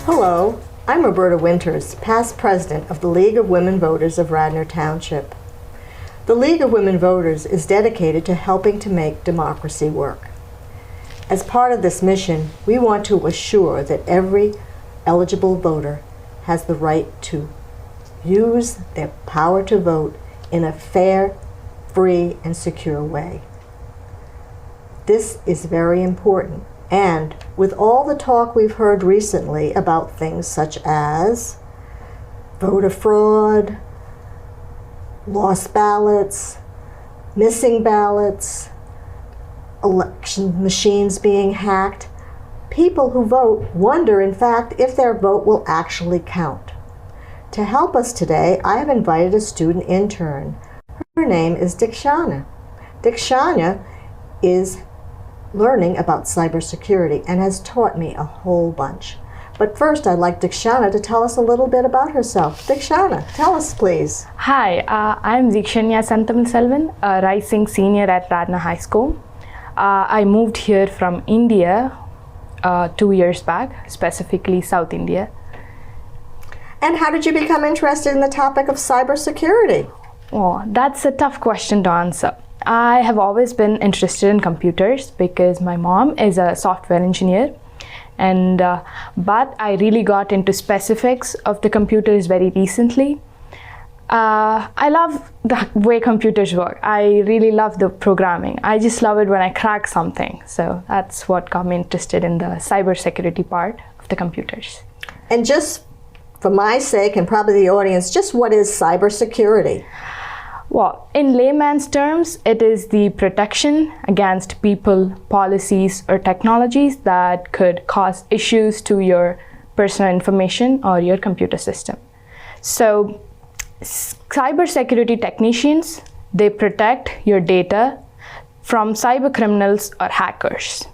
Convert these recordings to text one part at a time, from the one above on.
Hello, I'm Roberta Winters, past president of the League of Women Voters of Radnor Township. The League of Women Voters is dedicated to helping to make democracy work. As part of this mission, we want to assure that every eligible voter has the right to use their power to vote in a fair, free, and secure way. This is very important, and with all the talk we've heard recently about things such as voter fraud, lost ballots, missing ballots, election machines being hacked, people who vote wonder, in fact, if their vote will actually count. To help us today, I have invited a student intern. Her name is Dheekshanya. Dheekshanya is learning about cybersecurity and has taught me a whole bunch. But first, I'd like Dheekshanya to tell us a little bit about herself. Dheekshanya, tell us, please. Hi, I'm Dheekshanya Selvan, a rising senior at Radnor High School. I moved here from India 2 years back, specifically South India. And how did you become interested in the topic of cybersecurity? Well, that's a tough question to answer. I have always been interested in computers because my mom is a software engineer, and but I really got into specifics of the computers very recently. I love the way computers work. I really love the programming. I just love it when I crack something. So that's what got me interested in the cybersecurity part of the computers. And just for my sake, and probably the audience, just what is cybersecurity? Well, in layman's terms, it is the protection against people, policies, or technologies that could cause issues to your personal information or your computer system. So, cybersecurity technicians, they protect your data from cyber criminals or hackers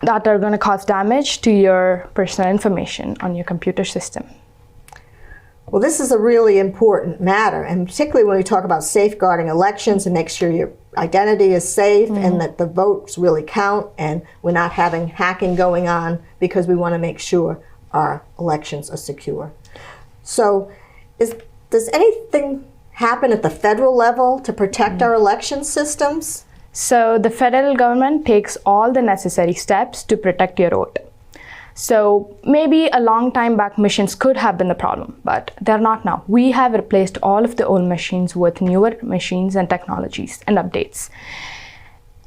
that are going to cause damage to your personal information on your computer system. Well, this is a really important matter, and particularly when we talk about safeguarding elections and make sure your identity is safe and that the votes really count and we're not having hacking going on, because we want to make sure our elections are secure. So does anything happen at the federal level to protect our election systems? So the federal government takes all the necessary steps to protect your vote. So maybe a long time back machines could have been the problem, but they're not now. We have replaced all of the old machines with newer machines and technologies and updates.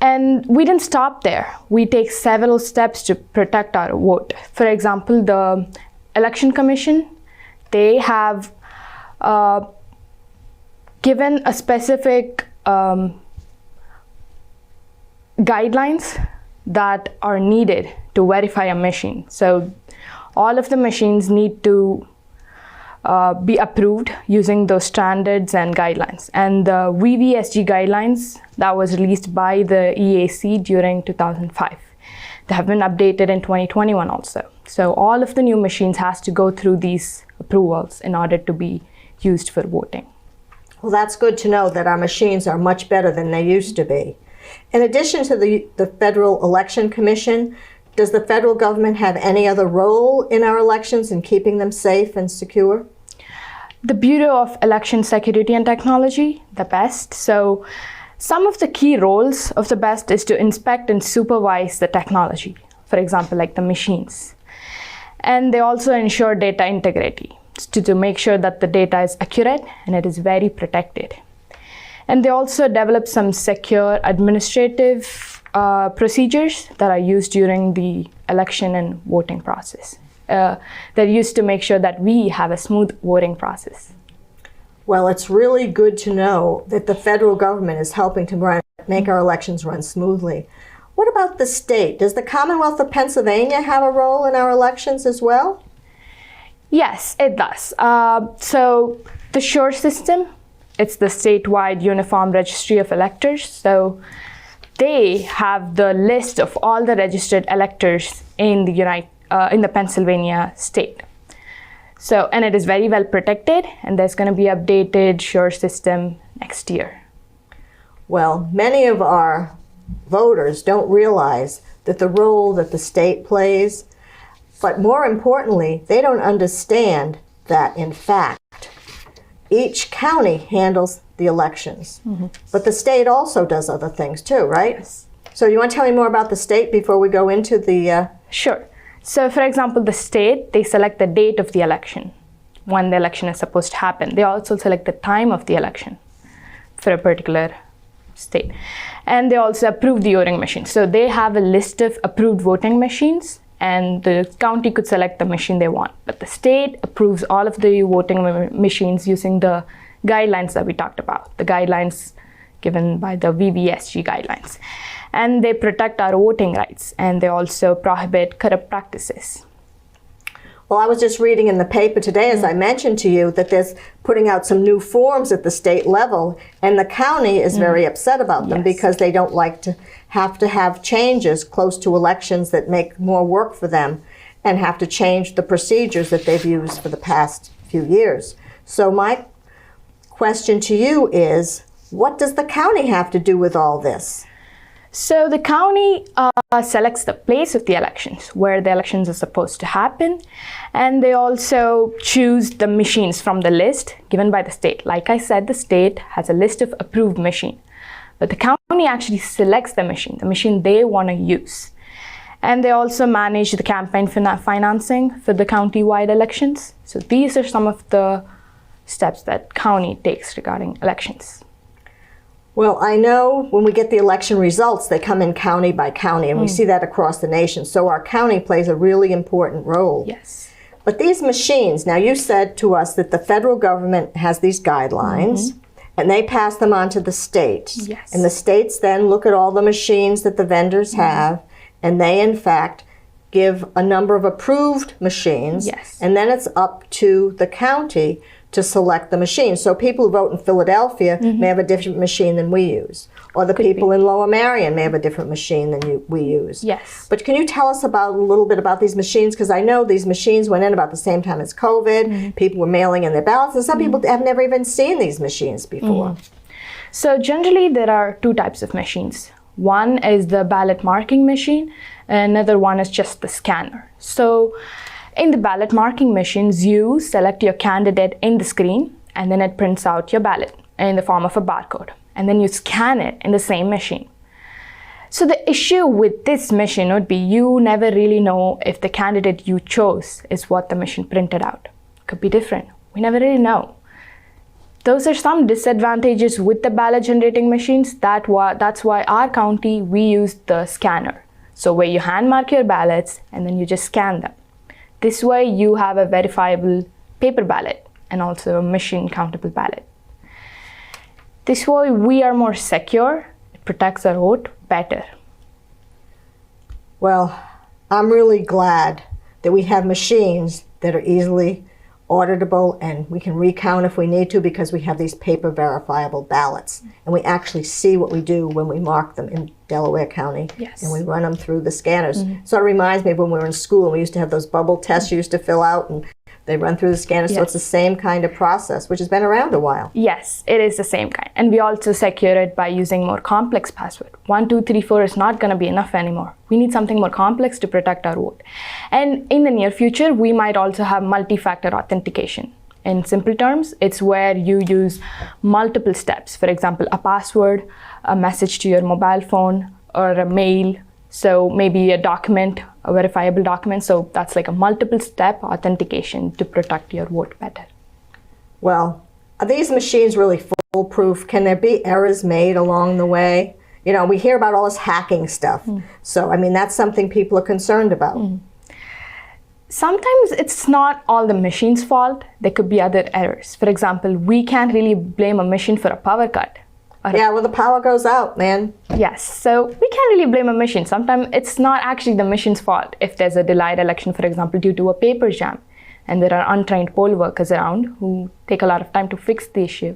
And we didn't stop there. We take several steps to protect our vote. For example, the Election Commission, they have given a specific guidelines that are needed to verify a machine. So all of the machines need to be approved using those standards and guidelines. And the VVSG guidelines that was released by the EAC during 2005. They have been updated in 2021 also. So all of the new machines has to go through these approvals in order to be used for voting. Well, that's good to know that our machines are much better than they used to be. In addition to the Federal Election Commission, does the federal government have any other role in our elections in keeping them safe and secure? The Bureau of Election Security and Technology, the BEST. So some of the key roles of the BEST is to inspect and supervise the technology, for example, like the machines. And they also ensure data integrity to make sure that the data is accurate and it is very protected. And they also develop some secure administrative procedures that are used during the election and voting process. They're used to make sure that we have a smooth voting process. Well, it's really good to know that the federal government is helping to make our elections run smoothly. What about the state? Does the Commonwealth of Pennsylvania have a role in our elections as well? Yes, it does. So the SURE system, it's the statewide uniform registry of electors. So they have the list of all the registered electors in the Pennsylvania state. So, and it is very well protected, and there's going to be updated SURE system next year. Well, many of our voters don't realize that the role that the state plays, but more importantly, they don't understand that, in fact, each county handles the elections. But the state also does other things too, right? Yes. So you want to tell me more about the state before we go into the... Sure. So for example, the state, they select the date of the election, when the election is supposed to happen. They also select the time of the election for a particular state. And they also approve the voting machine. So they have a list of approved voting machines, and the county could select the machine they want. But the state approves all of the voting machines using the guidelines that we talked about, the guidelines given by the VVSG guidelines. And they protect our voting rights, and they also prohibit corrupt practices. Well, I was just reading in the paper today, as I mentioned to you, that there's putting out some new forms at the state level, and the county is very upset about them because they don't like to have changes close to elections that make more work for them and have to change the procedures that they've used for the past few years. So my question to you is, what does the county have to do with all this? So the county selects the place of the elections, where the elections are supposed to happen, and they also choose the machines from the list given by the state. Like I said, the state has a list of approved machines, but the county actually selects the machine they want to use. And they also manage the campaign financing for the county-wide elections. So these are some of the steps that county takes regarding elections. Well, I know when we get the election results, they come in county by county, and we see that across the nation. So our county plays a really important role. Yes. But these machines, now you said to us that the federal government has these guidelines, and they pass them on to the states. Yes. And the states then look at all the machines that the vendors have, and they, in fact, give a number of approved machines. Yes. And then it's up to the county to select the machine. So people who vote in Philadelphia may have a different machine than we use. Or the people in Lower Merion may have a different machine than we use. Yes. But can you tell us a little bit about these machines? Because I know these machines went in about the same time as COVID. People were mailing in their ballots, and some people have never even seen these machines before. So generally there are two types of machines. One is the ballot marking machine, and another one is just the scanner. So in the ballot marking machines, you select your candidate in the screen, and then it prints out your ballot in the form of a barcode. And then you scan it in the same machine. So the issue with this machine would be you never really know if the candidate you chose is what the machine printed out. Could be different. We never really know. Those are some disadvantages with the ballot generating machines. That's why our county, we use the scanner. So where you hand mark your ballots and then you just scan them. This way you have a verifiable paper ballot and also a machine countable ballot. This way we are more secure. It protects our vote better. Well, I'm really glad that we have machines that are easily auditable and we can recount if we need to, because we have these paper verifiable ballots. And we actually see what we do when we mark them in Delaware County. Yes. And we run them through the scanners. So it reminds me of when we were in school, we used to have those bubble tests you used to fill out, and they run through the scanner. So it's the same kind of process, which has been around a while. Yes, it is the same kind. And we also secure it by using more complex password. 1, 2, 3, 4 is not going to be enough anymore. We need something more complex to protect our vote. And in the near future, we might also have multi-factor authentication. In simple terms, it's where you use multiple steps. For example, a password, a message to your mobile phone, or a mail. So maybe a document, a verifiable document. So that's like a multiple step authentication to protect your vote better. Well, are these machines really foolproof? Can there be errors made along the way? You know, we hear about all this hacking stuff. So, I mean, that's something people are concerned about. Sometimes it's not all the machine's fault. There could be other errors. For example, we can't really blame a machine for a power cut. Yeah, well, the power goes out, man. Yes, so we can't really blame a machine. Sometimes it's not actually the machine's fault. If there's a delayed election, for example, due to a paper jam, and there are untrained poll workers around who take a lot of time to fix the issue.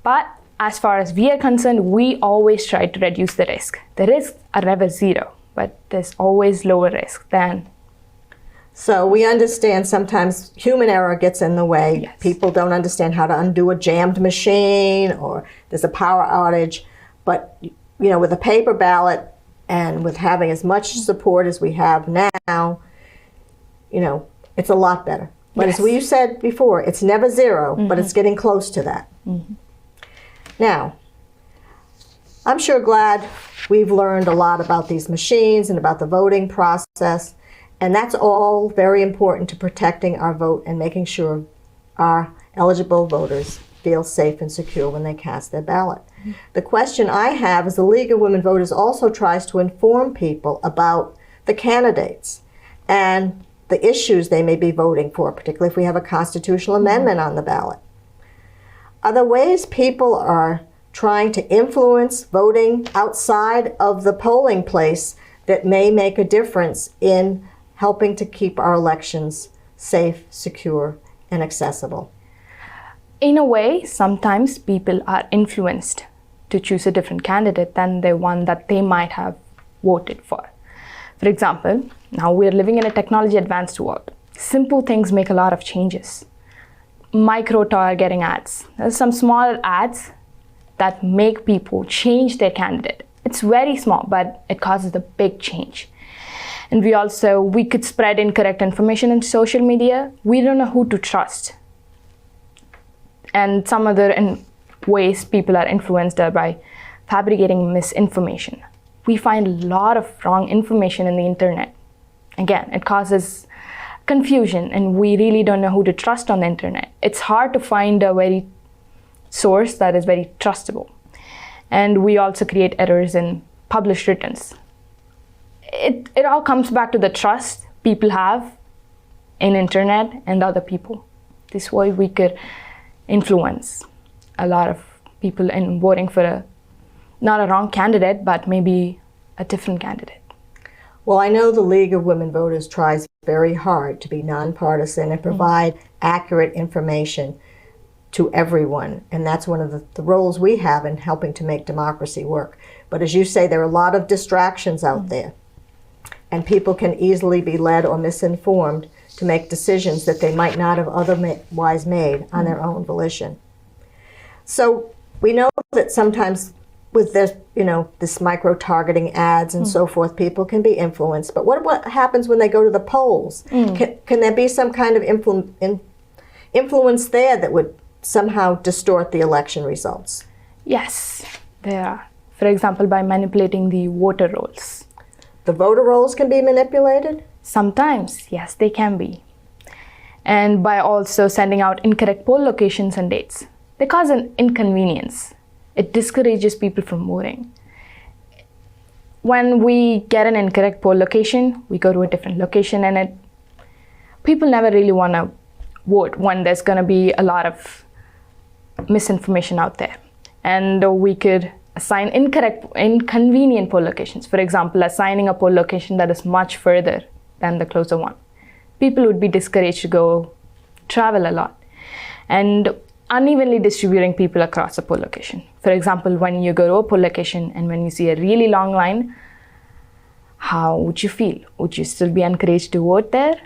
But as far as we are concerned, we always try to reduce the risk. The risks are never zero, but there's always lower risk than. So we understand sometimes human error gets in the way. Yes. People don't understand how to undo a jammed machine, or there's a power outage. But, with a paper ballot and with having as much support as we have now, it's a lot better. But Yes. as you said before, it's never zero, but it's getting close to that. Now, I'm sure glad we've learned a lot about these machines and about the voting process, and that's all very important to protecting our vote and making sure our eligible voters feel safe and secure when they cast their ballot. The question I have is the League of Women Voters also tries to inform people about the candidates and the issues they may be voting for, particularly if we have a constitutional amendment on the ballot. Are there ways people are trying to influence voting outside of the polling place that may make a difference in helping to keep our elections safe, secure, and accessible? In a way, sometimes people are influenced to choose a different candidate than the one that they might have voted for. For example, now we're living in a technology advanced world. Simple things make a lot of changes. Micro-targeting ads. There's some small ads that make people change their candidate. It's very small, but it causes a big change. And we could spread incorrect information in social media. We don't know who to trust. And some other ways people are influenced are by fabricating misinformation. We find a lot of wrong information in the internet. Again, it causes confusion, and we really don't know who to trust on the internet. It's hard to find a very source that is very trustable. And we also create errors in published returns. It all comes back to the trust people have in internet and other people. This way we could influence a lot of people in voting for not a wrong candidate, but maybe a different candidate. Well, I know the League of Women Voters tries very hard to be nonpartisan and provide accurate information to everyone. And that's one of the roles we have in helping to make democracy work. But as you say, there are a lot of distractions out there. And people can easily be led or misinformed to make decisions that they might not have otherwise made on their own volition. So we know that sometimes with this micro-targeting ads and so forth, people can be influenced. But what happens when they go to the polls? Can there be some kind of influence there that would somehow distort the election results? Yes, there are. For example, by manipulating the voter rolls. The voter rolls can be manipulated? Sometimes, yes, they can be. And by also sending out incorrect poll locations and dates. They cause an inconvenience. It discourages people from voting. When we get an incorrect poll location, we go to a different location, and people never really want to vote when there's going to be a lot of misinformation out there. And we could assign inconvenient poll locations. For example, assigning a poll location that is much further than the closer one. People would be discouraged to go travel a lot. And unevenly distributing people across a poll location. For example, when you go to a poll location and when you see a really long line, how would you feel? Would you still be encouraged to vote there?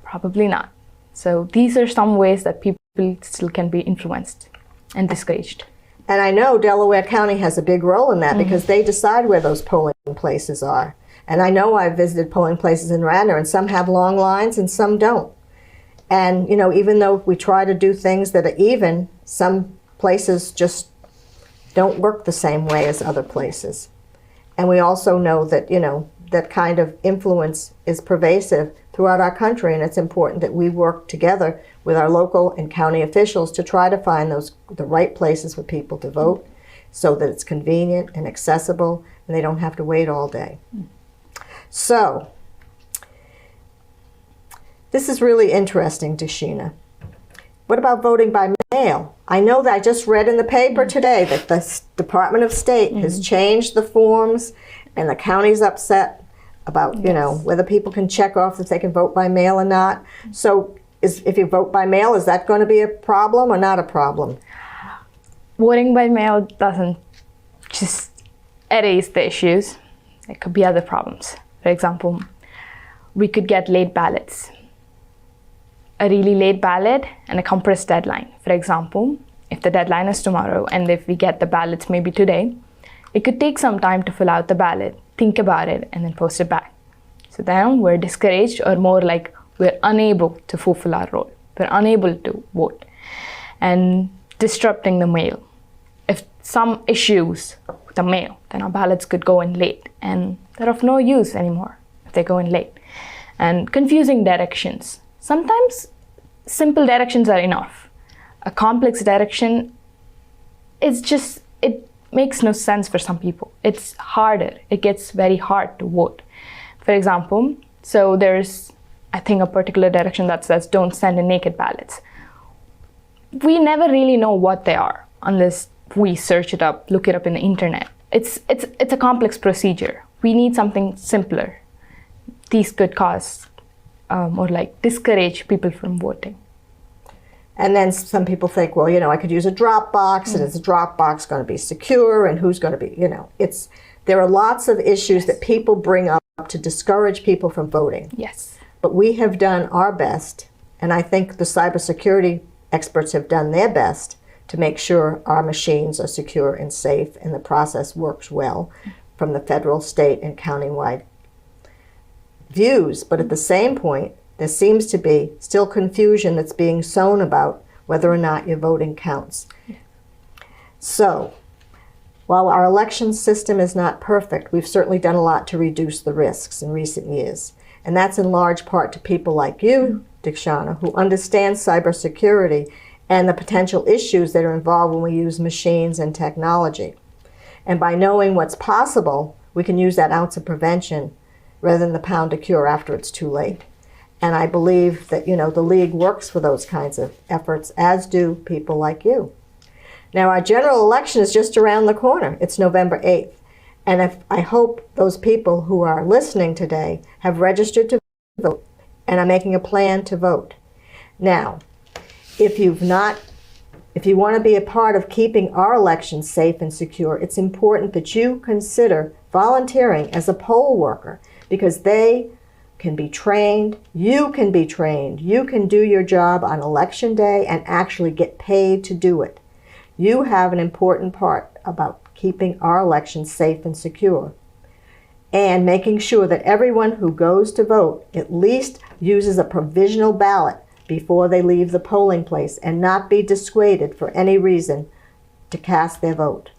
Probably not. So these are some ways that people still can be influenced and discouraged. And I know Delaware County has a big role in that because they decide where those polling places are. And I know I've visited polling places in Radnor, and some have long lines and some don't. And, even though we try to do things that are even, some places just don't work the same way as other places. And we also know that, that kind of influence is pervasive throughout our country, and it's important that we work together with our local and county officials to try to find the right places for people to vote so that it's convenient and accessible and they don't have to wait all day. So, this is really interesting, Dheekshanya. What about voting by mail? I know that I just read in the paper today that the Department of State has changed the forms, and the county's upset about, whether people can check off if they can vote by mail or not. So if you vote by mail, is that going to be a problem or not a problem? Voting by mail doesn't just erase the issues. There could be other problems. For example, we could get late ballots. A really late ballot and a compressed deadline. For example, if the deadline is tomorrow and if we get the ballots maybe today, It could take some time to fill out the ballot, think about it, and then post it back. So then we're discouraged, or more like we're unable to fulfill our role. We're unable to vote, and disrupting the mail. If some issues with the mail, then our ballots could go in late, and they're of no use anymore if they go in late. And confusing directions. Sometimes simple directions are enough. A complex direction is just, it makes no sense for some people. It's harder. It gets very hard to vote. For example, so there's, I think, a particular direction that says don't send in naked ballots. We never really know what they are unless we search it up, look it up in the internet. It's a complex procedure. We need something simpler. These could cause or like discourage people from voting. And then some people think, well, I could use a drop box, and is a drop box going to be secure, and who's going to be, there are lots of issues that people bring up to discourage people from voting. Yes. But we have done our best, and I think the cybersecurity experts have done their best to make sure our machines are secure and safe and the process works well from the federal, state, and county-wide views. But at the same point, there seems to be still confusion that's being sown about whether or not your voting counts. So, while our election system is not perfect, we've certainly done a lot to reduce the risks in recent years. And that's in large part to people like you, Dheekshanya, who understand cybersecurity and the potential issues that are involved when we use machines and technology. And by knowing what's possible, we can use that ounce of prevention rather than the pound of cure after it's too late. And I believe that, the League works for those kinds of efforts, as do people like you. Now, our general election is just around the corner. It's November 8th. And I hope those people who are listening today have registered to vote and are making a plan to vote. Now, if you want to be a part of keeping our elections safe and secure, it's important that you consider volunteering as a poll worker, because they can be trained, you can be trained, you can do your job on election day and actually get paid to do it. You have an important part about keeping our elections safe and secure, and making sure that everyone who goes to vote at least uses a provisional ballot before they leave the polling place and not be dissuaded for any reason to cast their vote.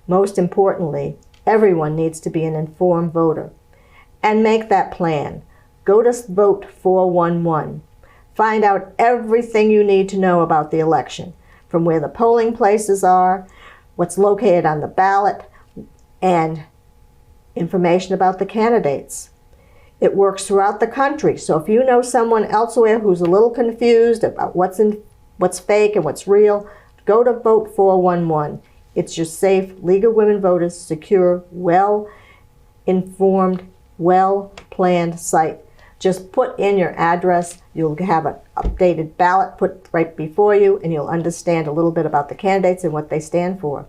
Most importantly, everyone needs to be an informed voter. And make that plan. Go to Vote 411. Find out everything you need to know about the election, from where the polling places are, what's located on the ballot, and information about the candidates. It works throughout the country, so if you know someone elsewhere who's a little confused about what's fake and what's real, go to Vote 411. It's your safe League of Women Voters, secure, well-informed, well-planned site. Just put in your address. You'll have an updated ballot put right before you, and you'll understand a little bit about the candidates and what they stand for.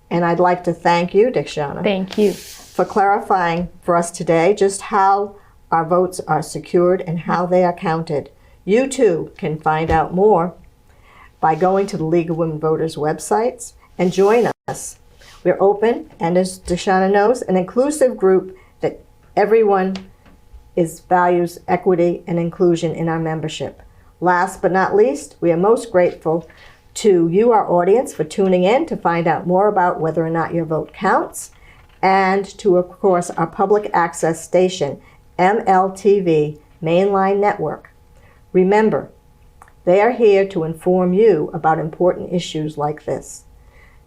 And I'd like to thank you, Dheekshanya. Thank you. For clarifying for us today just how our votes are secured and how they are counted. You too can find out more by going to the League of Women Voters websites and join us. We're open, and as Dheekshanya knows, an inclusive group that everyone values equity and inclusion in our membership. Last but not least, we are most grateful to you, our audience, for tuning in to find out more about whether or not your vote counts, and to, of course, our public access station, MLTV Mainline Network. Remember, they are here to inform you about important issues like this.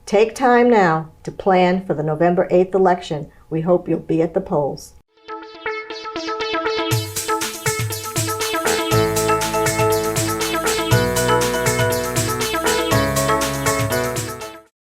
Take time now to plan for the November 8th election. We hope you'll be at the polls.